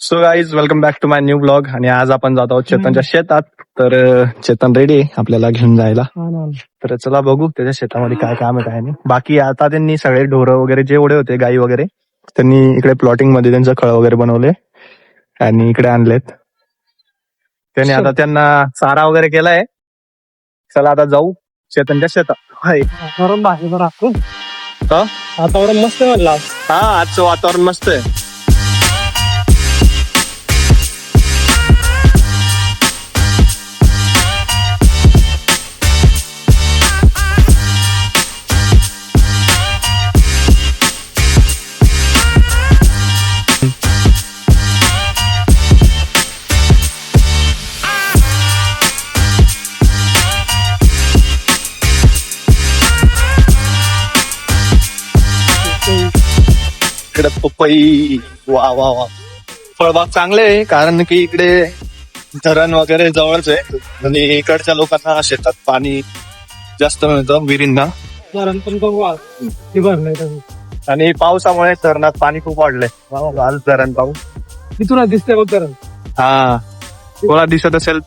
So guys welcome back to my new blog. आणि आज आपण जात आहोत चेतनच्या शेतात. तर चेतन रेडी आहे आपल्याला घेऊन जायला. तर चला बघू त्याच्या शेतामध्ये काय काम आहे काय नाही. बाकी आता त्यांनी सगळे ढोरं वगैरे जेवढे होते गाई वगैरे त्यांनी इकडे प्लॉटिंग मध्ये त्यांचं खळ वगैरे बनवले आणि इकडे आणलेत. त्यांनी आता त्यांना चारा वगैरे केलाय. चला आता जाऊ चेतनच्या शेतात. हाय वातावरण मस्त म्हणला. हा आजचं वातावरण मस्त आहे. इकडे पपई वा वा वा फळबाग चांगले आहे कारण की इकडे धरण वगैरे जवळच आहे आणि इकडच्या लोकांना शेतात पाणी जास्त मिळतं विहिरींना. धरण पण भरलंय आणि पावसामुळे धरणात पाणी खूप वाढलंय. आज धरण पाऊस तिथून दिसतंय बघ धरण. हा कोणा दिसत असेल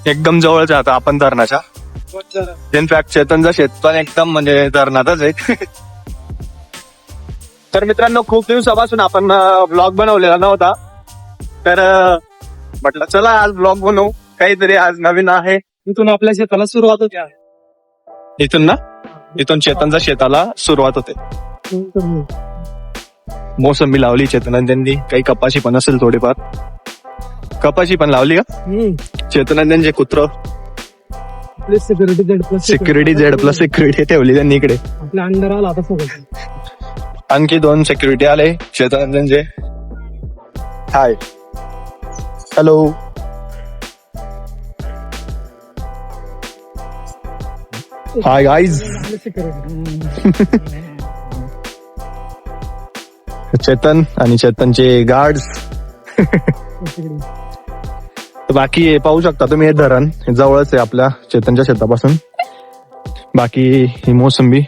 एकदम जवळच आहे आता आपण धरणाच्या. इनफॅक्ट चेतनचं शेत पण एकदम म्हणजे धरणातच आहे. तर मित्रांनो खूप दिवसापासून आपण ब्लॉग बनवलेला नव्हता तर म्हटलं चला आज ब्लॉग बनवू काहीतरी आज नवीन आहे. इथून आपल्या शेताला सुरुवात होते. इथून ना इथून चेतनच्या शेताला सुरुवात होते. मोसंबी लावली चेतन त्यांनी. काही कपाशी पण असेल थोडीफार. कपाशी पण लावली का चेतन त्यांचे कुत्र. सिक्युरिटी Z+ सिक्युरिटी ठेवली त्यांनी इकडे. आपल्या अंडर आला आता सगळं. आणखी 2 सिक्युरिटी आले चेतन त्यांचे. Hi hello. Hi guys. Chetan आणि चेतनचे गार्ड्स. बाकी पाहू शकता तुम्ही हे धरण जवळच आहे आपल्या चेतनच्या शेतापासून. बाकी ही मोसंबी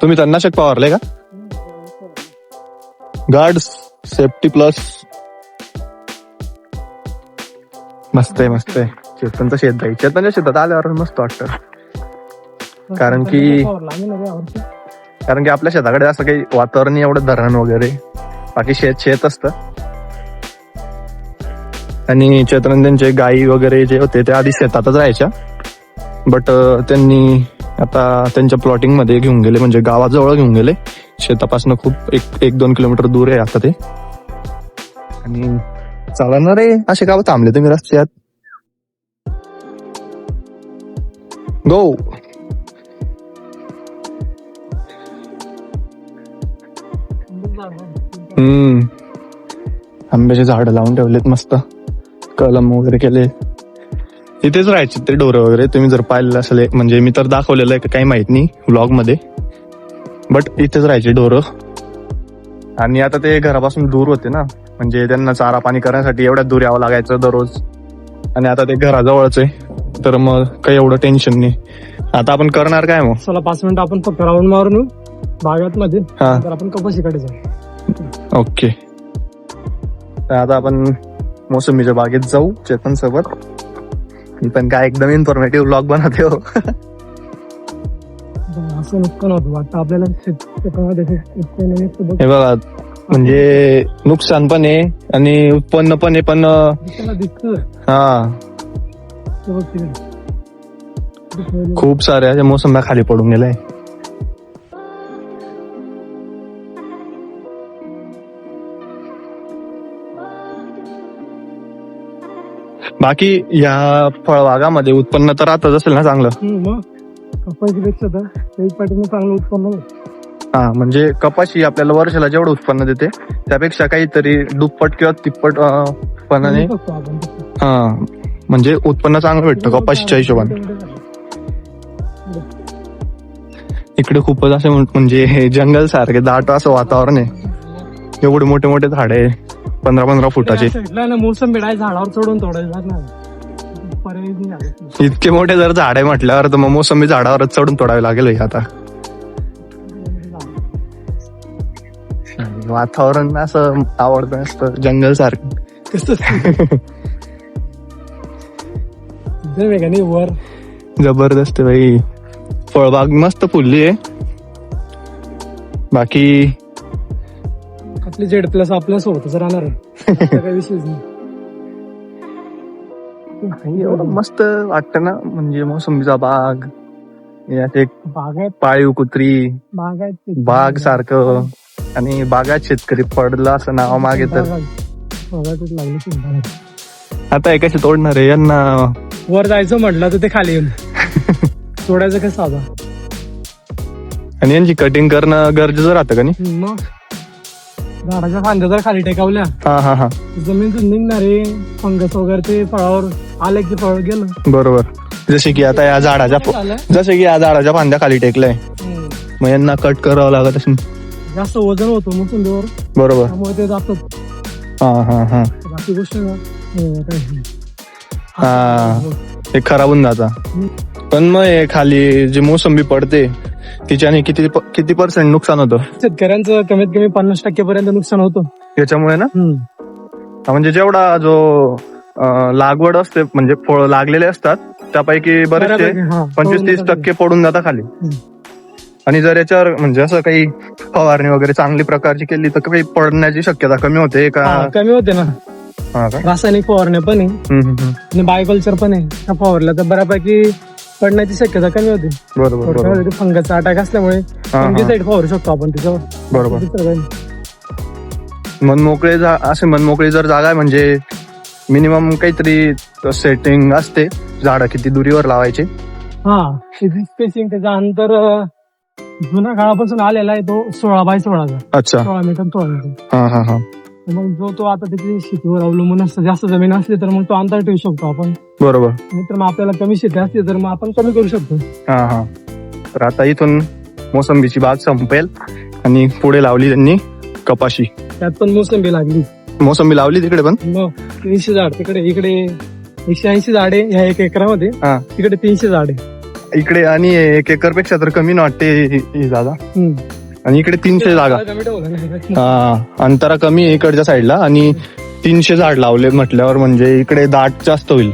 तुम्ही तणनाशक फवारले का? Guards safety plus. मस्त आहे मस्त आहे. चेतनचं शेत जाईल. चेतनच्या शेतात आल्यावर मस्त वाटतं कारण की आपल्या शेताकडे असं काही वातावरण एवढं धरण वगैरे बाकी शेत असतं. आणि चेतन त्यांचे गाई वगैरे जे होते ते आधी शेतातच राहायच्या बट त्यांनी आता त्यांच्या प्लॉटिंग मध्ये घेऊन गेले म्हणजे गावाजवळ घेऊन गेले. शेतापासून खूप 1-2 किलोमीटर दूर आहे आता ते. आणि चालणार आहे असे गाव थांबले तुम्ही रस्त्यात. गो आंब्याचे झाड लावून ठेवलेत मस्त. कलम वगैरे केले. तिथेच राहायचे ते ढोरं वगैरे. तुम्ही जर पाहिलेलं असेल म्हणजे मी तर दाखवलेलं आहे काही माहित नाही व्लॉग मध्ये बट इथेच राहायचे ढोरं. आणि आता ते घरापासून दूर होते ना म्हणजे त्यांना चारा पाणी करण्यासाठी एवढ्या दूर यावं लागायचं दररोज. आणि आता ते घराजवळच आहे तर मग काही एवढं टेन्शन नाही. आता आपण करणार काय मग? चला 5 मिनिटं आपण फक्त राऊंड मारून येऊ बागात मध्ये. तर आपण कपाशीकडे जाऊ. ओके. तर आता आपण मोसंबीच्या बागेत जाऊ चेतन सोबत. मी पण काय एकदम इन्फॉर्मेटिव्ह ब्लॉग बनवते हो. असं नुकसान होतं वाटतं आपल्याला हे बघा म्हणजे नुकसान पण आहे आणि उत्पन्न पण आहे पण हा खूप साऱ्या मोसंब्या खाली पडून गेलाय. बाकी या फळबागामध्ये उत्पन्न तर राहतच असेल ना चांगलं. कपाशीपेक्षा तर एक पाठीने चांगलं उत्पन्न. हा म्हणजे कपाशी आपल्याला वर्षाला जेवढं उत्पन्न देते त्यापेक्षा काहीतरी दुप्पट किंवा तिप्पट उत्पन्नाने हा म्हणजे उत्पन्न चांगलं भेटतं कपाशीच्या हिशोबाने. इकडे खूपच असे म्हणजे जंगल सारखे दाट असं वातावरण आहे. एवढे मोठे मोठे झाड आहे 15-15 फुटाचे. मोसंबी झाडावर चढून तोडायला इतके मोठे जर झाड आहे म्हटल्यावर तर मग मोसंबी झाडावरच चढून तोडावी लागेल आता. वातावरण असं आवडतं असतं जंगल सारखं. कसं का नाही वर जबरदस्त भाई. फळबाग मस्त फुलली आहे. बाकी आपली Z+ आपल्या सोबतच राहणार आहे. आता काही विषयच नाही. एवढं मस्त वाटतं ना, म्हणजे मोसंबीचा बाग, यात एक बागायत पाळीव कुत्री, बागायत बाग सारखं, आणि बागात शेतकरी पडला असं नाव मागे तर. बागायतच लागली की. आता हे कसे तोडणार आहे यांना? वर जायचं म्हटलं तर ते खाली येऊन तोडायचं कसं साधा. आणि यांची कटिंग करणं गरजेचं राहतं का नाही? मग झाडाच्या फांद्या जर खाली टेकावल्या हा हा हा, जमीन निघणारे फंगस वगैरे ते फळावर आले की फळ गेलं. बरोबर. जसे की आता या झाडाच्या फांद्या खाली टेकलाय, मग यांना कट करावं लागत असेल. जास्त वजन होतं मोसंबीवर, बरोबर. त्यामुळे ते जातात. हा हा हा बाकी गोष्ट हा, हे खराब होऊन जाता. पण मग हे खाली जी मोसंबी पडते तिच्याने किती % नुकसान होतं? शेतकऱ्यांचं कमीत कमी 50% पर्यंत नुकसान होतं याच्यामुळे ना. म्हणजे जेवढा जो लागवड असते, म्हणजे फळ लागलेले असतात त्यापैकी बरेचसे 25-30% पडून जातात खाली. आणि जर याच्यावर म्हणजे असं काही फवारणी वगैरे चांगली प्रकारची केली तर काही पडण्याची शक्यता कमी होते का? कमी होते ना. रासायनिक फवारण्या पण आहे आणि बायोकल्चर पण आहे. त्या फवारल्या तर बऱ्यापैकी पडण्याची शक्यता कमी होती. बरोबर. फंगसचा अटॅक असल्यामुळे फंगिसाइड फवारू शकतो आपण त्याच्यावर. बरोबर. मनमोकळी जर जागा आहे, म्हणजे मिनिमम काहीतरी सेटिंग असते, झाडं किती दुरीवर लावायचे. हा, स्पेसिंग त्याचा अंतर जुन्या काळापासून आलेला आहे तो 16x16. अच्छा. 16 मीटर 16 मीटर. हा हा हा. मग तो आता त्याची शेतीवर अवलंबून असतं. जास्त जमीन असली तर मग तो अंतर ठेवू शकतो आपण. बरोबर. नाहीतर मग आपल्याला कमी शेती असली तर मग आपण कमी करू शकतो. हा हा. तर आता इथून मोसंबीची बाग संपेल आणि पुढे लावली त्यांनी कपाशी. त्यात पण मोसंबी लागली. मोसंबी लावली तिकडे पण. मग 300 झाड इकडे 180 झाडे ह्या 1 एकरामध्ये. तिकडे 300 झाडे इकडे. आणि 1 एकर पेक्षा तर कमी वाटते ही जागा. आणि इकडे 300 जागा. हा, अंतरा कमी आहे इकडच्या साईडला, आणि 300 झाड लावले म्हटल्यावर म्हणजे इकडे दाट जास्त होईल.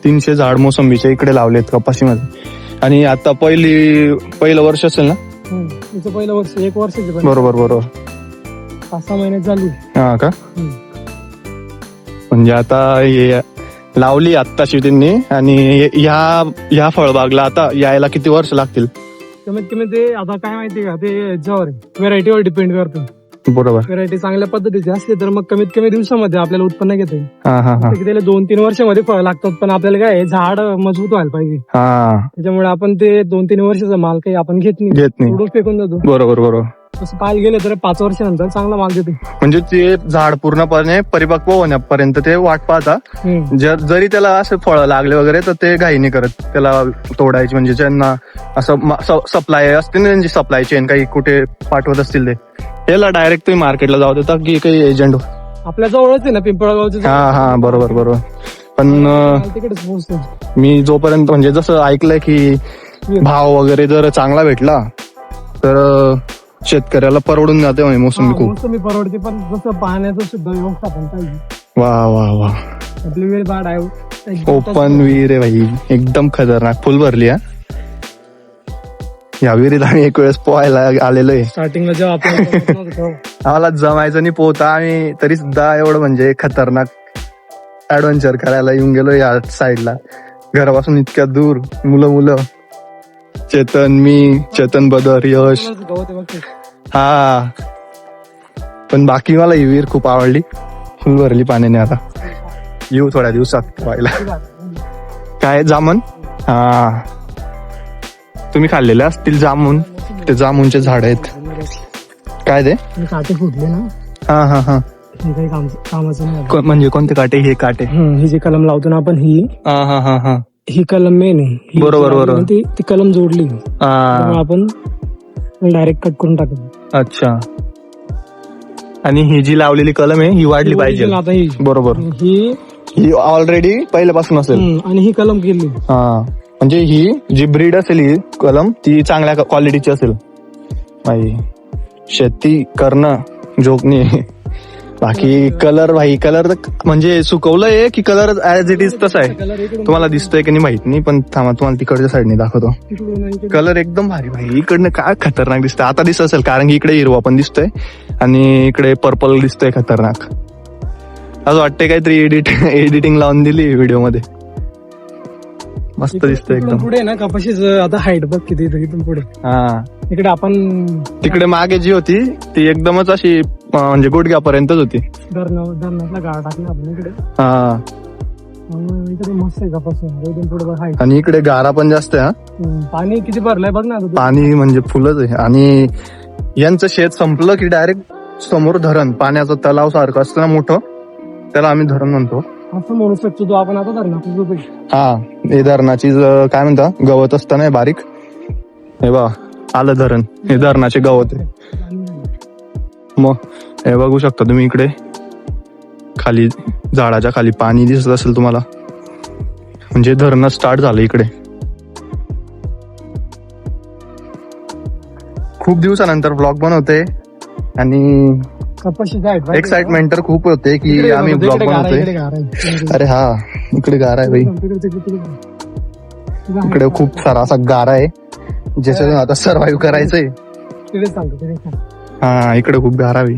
300 झाड मोसंबीचे इकडे लावलेत कपाशीमध्ये. आणि आता पहिलं वर्ष असेल ना? तिचं पहिलं वर्ष 1 वर्षाचे. बरोबर. 5-6 महिन्यात झाली. हा का? म्हणजे आता हे लावली आत्ताशी त्यांनी, आणि ह्या फळबागला आता यायला किती वर्ष लागतील? कमीत कमी ते आता काय माहिती का, ते याच्यावर व्हेरायटीवर डिपेंड करतं. बरोबर. व्हेरायटी चांगल्या पद्धतीची असली तर मग कमीत कमी दिवसामध्ये आपल्याला उत्पन्न घेता येईल. त्याला 2-3 वर्षामध्ये फळ लागतात, पण आपल्याला काय झाड मजबूत व्हायला पाहिजे. त्याच्यामुळे आपण ते 2-3 वर्षाचा माल काही आपण घेत नाही, थोडं फेकून जातो. बरोबर. तसं पाहायला गेलं तर 5 वर्षानंतर चांगला माल देते. म्हणजे ते झाड पूर्णपणे परिपक्व होण्यापर्यंत ते वाट पाहता. जरी त्याला असं फळं लागले वगैरे तर ते घाई नाही करत त्याला तोडायची. म्हणजे ज्यांना असं सप्लाय असते ना, त्यांची सप्लाय चेन काही कुठे पाठवत असतील ते, याला डायरेक्ट तुम्ही मार्केटला जाऊ देता की काही एजंट? आपल्या जवळच आहे ना, पिंपळगावचं. हा, बरोबर. पण तिकडेच पोहोचतो मी जोपर्यंत, म्हणजे जसं ऐकलंय की भाव वगैरे जर चांगला भेटला तर शेतकऱ्याला परवडून जाते म्हणे मोसंबी. खूप मोसंबी परवडते, पण जसं पाण्याचं सुद्धा व्यवस्थापन पाहिजे. वा. आपली वेळ बाड आहे. ओपन विहीर आहे भाई, एकदम खतरनाक, फुल भरली. या विहिरीत आम्ही एक वेळेस पोहायला आलेलो आहे. स्टार्टिंगला जेव्हा आपण आम्हाला जमायचं नाही पोहता आम्ही, तरी सुद्धा एवढं म्हणजे खतरनाक ऍडव्हेंचर करायला येऊन गेलो या साईडला. घरापासून इतक्या दूर, मुलं, चेतन बदर, यश. हा, पण बाकी मला ही विहीर खूप आवडली, फुल भरली पाण्याने. आता येऊ थोड्या दिवसात व्हायला. काय जामन? हा, तुम्ही खाल्लेले असतील जामून. ते जामूनचे झाड आहेत. काय ते काटे फुटले ना? हा. हे काही कामाचं नाही. म्हणजे कोणते काटे? हे काटे, ही जी कलम लावतो ना आपण, ही कलम मेन आहे. बरोबर. ती कलम जोडली, आपण डायरेक्ट कट करून टाकतो. अच्छा. आणि ही जी लावलेली कलम आहे ही वाढली पाहिजे. आता ही बरोबर, ही ऑलरेडी पहिल्यापासून असेल. आणि ही कलम केली. म्हणजे ही जी ब्रीड असेल ही कलम ती चांगल्या क्वालिटीची असेल. शेती करणं जोगणी. बाकी कलर भाई, कलर म्हणजे सुकवलंय की कलर ऍज इट इज तसा आहे. तुम्हाला दिसतंय की नाही माहित नाही, पण थांबा तुम्हाला तिकडच्या साईडने दाखवतो. कलर एकदम भारी भाई. इकडनं काय खतरनाक दिसतंय. आता दिसत असेल कारण की इकडे हिरवा पण दिसतोय आणि इकडे पर्पल दिसतोय खतरनाक. असं वाटतंय काहीतरी एडिटिंग लावून दिली व्हिडिओ मध्ये. मस्त दिसतंय एकदम. पुढे ना कपाशीच आता हाईट बघ किती इथून पुढे. हा इकडे आपण तिकडे मागे जी होती ती एकदमच अशी म्हणजे गुडघ्यापर्यंतच होती. धरणातला गाळ टाकला आपण इकडे. हा इकडे मस्त आहे कपाशी. इथून पुढे बघ हाईट. आणि इकडे गारा पण जास्त आहे. हा पाणी किती भरलंय बघ ना. पाणी म्हणजे फुलच आहे. आणि यांचं शेत संपलं की डायरेक्ट समोर धरण, पाण्याचं तलाव सारखं असतं ना मोठं, त्याला आम्ही धरण म्हणतो. असं म्हणू शकतो तो आपण आता धरणात. हा हे धरणाची काय म्हणता गवत असतं ना बारीक, हे बा आलं धरण, हे धरणाचे गवत आहे. मग हे बघू शकता तुम्ही इकडे खाली झाडाच्या खाली पाणी दिसत असेल तुम्हाला, म्हणजे धरण स्टार्ट झालं इकडे. खूप दिवसानंतर ब्लॉग बनवते आणि एक्साइटमेंट तर खूप होते की आम्ही ब्लॉग बनवतोय. अरे हा इकडे गारा आहे भाई. इकडे खूप सारा असा गारा आहे ज्याच्यातून आता सर्व्हाइव्ह करायचंय. हा इकडे खूप गारा भाई.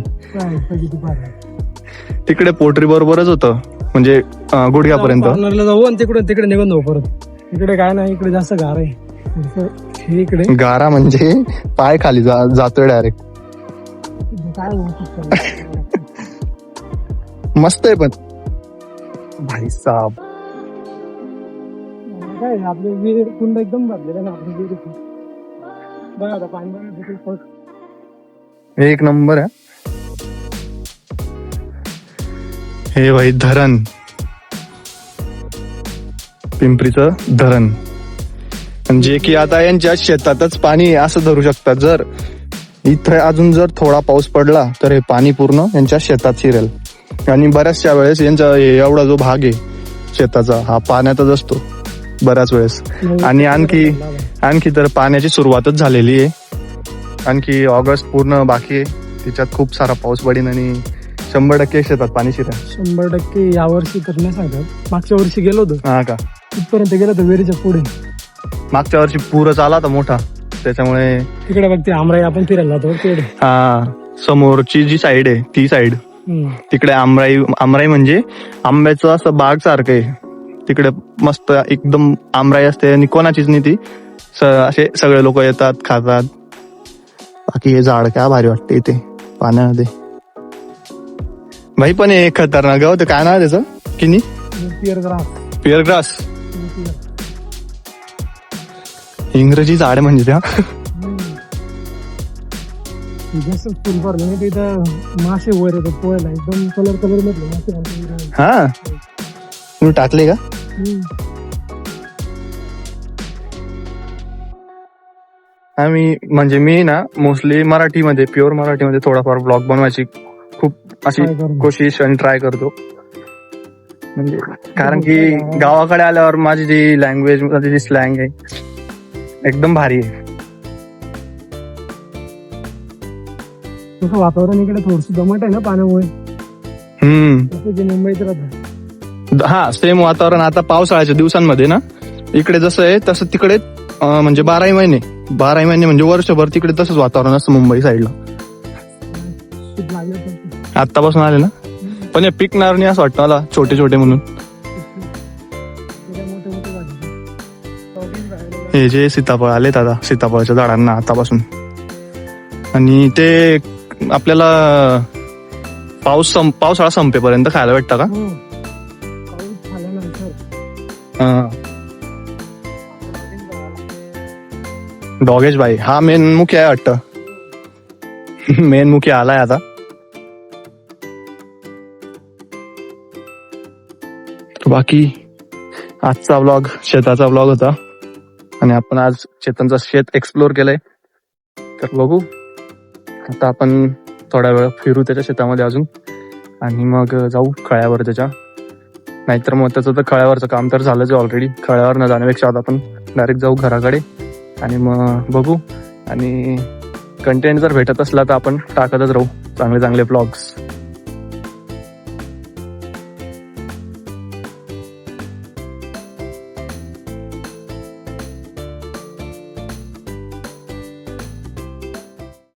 तिकडे पोल्ट्री बरोबरच होतं म्हणजे गुडघ्यापर्यंत जाऊ आणि तिकडे निघून जाऊ परत. इकडे काय नाही, इकडे जास्त गारा आहे. इकडे गारा म्हणजे पाय खाली जातोय डायरेक्ट. मस्त आहे पण भाई साहेब. काय आपले विहीर कुंड एकदम भरलेलं ना आपली विहीर. बघा आता पाणी एक नंबर आहे. हे भाई धरण, पिंपरीचं धरण, म्हणजे की आता यांच्या शेतातच पाणी असं धरू शकतात. जर इथे अजून जर थोडा पाऊस पडला तर हे पाणी पूर्ण यांच्या शेतात शिरेल. आणि बऱ्याचशा वेळेस यांचा एवढा जो भाग आहे शेताचा हा पाण्यातच असतो बऱ्याच वेळेस. आणि आणखी तर पाण्याची सुरुवातच झालेली आहे. आणखी ऑगस्ट पूर्ण बाकी आहे, तिच्यात खूप सारा पाऊस पडेल आणि 100% शेतात पाणी शिरेल. 100% यावर्षी तर नाही सांगत. मागच्या वर्षी गेलो होतो. हा का? तिथपर्यंत गेलो होतो विहिरीच्या पुढे. मागच्या वर्षी पूरच आला होता मोठा, त्याच्यामुळे तिकडे बघते आमराई आपण फिरायला जातो. हा समोरची जी साईड आहे ती साईड तिकडे आमराई म्हणजे आंब्याचं असं बाग सारखं आहे. तिकडे मस्त एकदम आमराई असते आणि कोणाचीच नाही ती. असे सगळे लोक येतात खातात. बाकी हे झाड काय भारी वाटते इथे पाण्यामध्ये भाई. पण हे खतरनाक गाव ते काय नाव त्याचं किनी? Peer grass. इंग्रजी झाड म्हणजे त्या फुल भरलं तिथं मासे वर येतात पोहायला. एकदम कलर मधले. हा तुम्ही टाकले का? आम्ही म्हणजे मी ना मोस्टली मराठीमध्ये प्युअर मराठीमध्ये थोडाफार ब्लॉग बनवायची खूप अशी कोशिश आणि ट्राय करतो. म्हणजे कारण की गावाकडे आल्यावर माझी जी लँग्वेज, माझी जी स्लँग आहे एकदम भारी आहे. तसं वातावरण इकडे थोडस दमट आहे ना पाण्यामुळे. मुंबईत राहत. हा सेम वातावरण आता पावसाळ्याच्या दिवसांमध्ये ना इकडे जसं आहे तसं तिकडे म्हणजे 12 महिने म्हणजे वर्षभर तिकडे तसंच वातावरण असतं मुंबई साईडला. आतापासून आले ना, पण हे पिकणार नाही असं वाटतं मला, छोटे म्हणून. हे जे सीताफळ आलेत आता, सीताफळाच्या झाडांना आतापासून. आणि ते आपल्याला पावसाळा संपेपर्यंत खायला भेटतं का? डॉगेश भाई हा मेन मुख्य आहे वाटतं. मेन मुख्य आलाय आता. बाकी आजचा व्लॉग शेताचा व्लॉग होता आणि आपण आज चेतनचं शेत एक्सप्लोर केलंय. तर बघू आता आपण थोडा वेळ फिरू त्याच्या शेतामध्ये अजून आणि मग जाऊ खळ्यावर त्याच्या. नाहीतर मग त्याचं तर खळ्यावरचं काम तर झालंच आहे ऑलरेडी. खळ्यावर न जाण्यापेक्षा आता आपण डायरेक्ट जाऊ घराकडे आणि मग बघू. आणि कंटेंट जर भेटत असला तर आपण टाकतच राहू चांगले चांगले ब्लॉग्स.